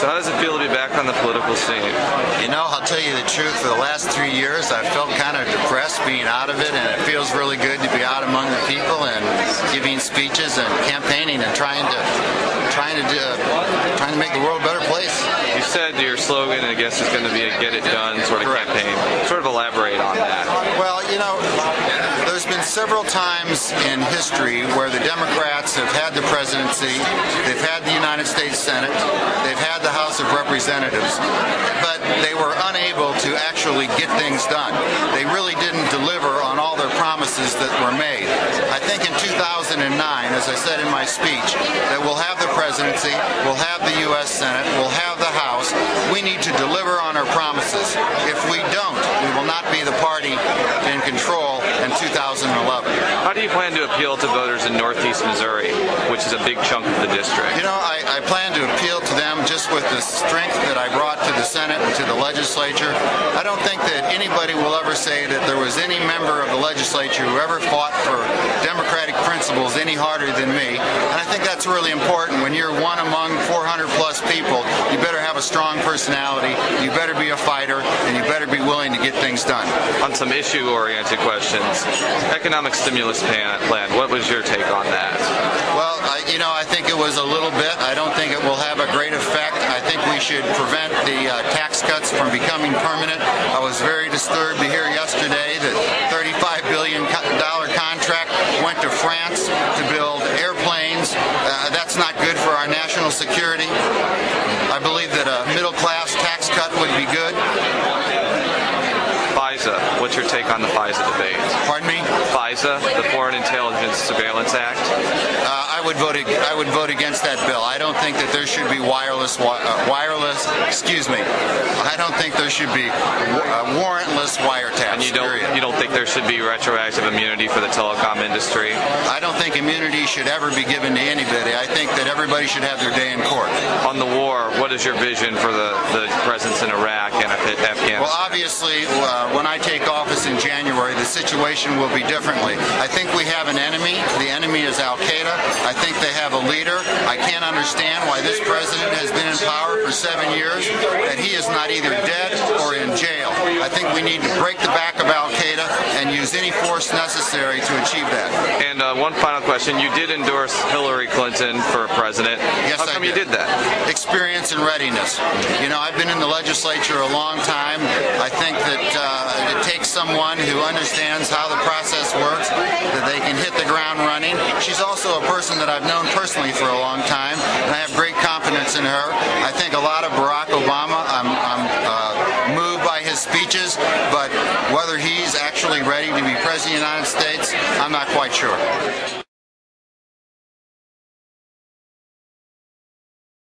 So how does it feel to be back on the political scene? You know, I'll tell you the truth, for the last 3 years I've felt kind of depressed being out of it, and it feels really good to be out among the people and giving speeches and campaigning and trying to make the world a better place. You said your slogan, I guess, is going to be a get it done sort of Correct. campaign. Sort of elaborate on that. Well, you know, there's been several times in history where the Democrats have had the presidency, they've had the United States Senate, they've had the House of Representatives, but they were unable to actually get things done. They really didn't deliver on all their promises that were made. I think in 2009, as I said in my speech, that we'll have the presidency, we'll have the U.S. Senate, we'll have the House. We need to deliver on our promises. If we don't, we will not be the party in control in 2011. How do you plan to appeal to voters in Northeast Missouri, which is a big chunk of the district? You know, I plan to appeal to them just with the strength that I brought to the Senate and to the legislature. I don't think that anybody will ever say that there was any member of the legislature who ever fought for democratic principles any harder than me. And I think that's really important. When you're one among 400 plus people, you better have a strong personality, you better be a fighter, and you better be willing to get things done. On some issue-oriented questions, economic stimulus plan, what was your take on that? Well, I think it was a little bit. I don't think it will have a great effect. I think we should prevent the tax cuts from becoming permanent. I was very disturbed to hear yesterday that $35 billion contract went to France to build airplanes. That's not good for our national security. I believe that a middle-class tax cut would be good. FISA, what's your take on the FISA debate? Pardon me? FISA, the Foreign Intelligence Surveillance Act? I would vote against that bill. I don't think that there should be I don't think there should be warrantless wiretaps. And you don't think there should be retroactive immunity for the telecom industry? I don't think immunity should ever be given to anybody. I think that everybody should have their day in court. On the war, what is your vision for the presence in Iraq and Afghanistan? Well, obviously, when I take office in January, the situation will be differently. I think we have an enemy. The enemy is Al-Qaeda. I think they have a leader. I can't understand why this president has been in power for 7 years, that he is not either dead or in jail. I think we need to break the back of Al-Qaeda and use any force necessary to achieve that. And one final question. You did endorse Hillary Clinton for president. Yes, How come you did that? Experience and readiness. You know, I've been in the legislature a long time. I think that it takes someone who understands how the process works, that they can hit the ground running. She's also a person that I've known personally for a long time, and I have great confidence in her. I think a lot of Barack Obama, I'm moved by his speeches, but whether he's actually ready to be president of the United States, I'm not quite sure.